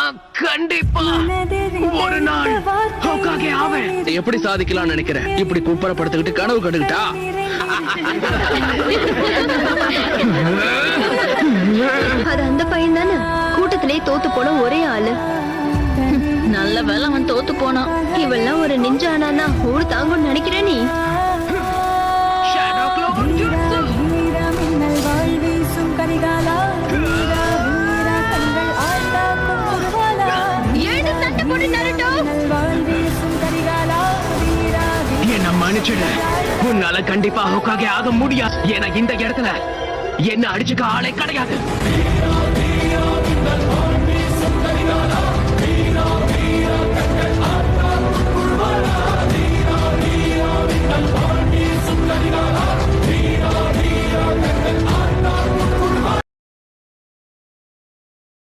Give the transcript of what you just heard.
நான் கண்டிப்பா ஒரு நாள் ஹோகாகே ஆவேன். எப்படி சாதிக்கலாம்னு நினைக்கிறேன்? இப்படி குப்பரப்படுத்திக்கிட்டு கனவு கண்டுகிட்டா? அது அந்த பையன் தானே கூட்டத்திலே தோத்து போன ஒரே ஆளு. நல்ல வேலை அவன் தோத்து போனான். இவெல்லாம் ஒரு நிஞ்சானா ஊடு தாங்கும்னு நினைக்கிற நீ? என்ன மன்னிச்சிடு, உன்னால கண்டிப்பா ஹோகாகே ஆக முடியாது. ஏன்னா இந்த இடத்துல என்ன அடிச்சுக்க ஆளே கிடையாது.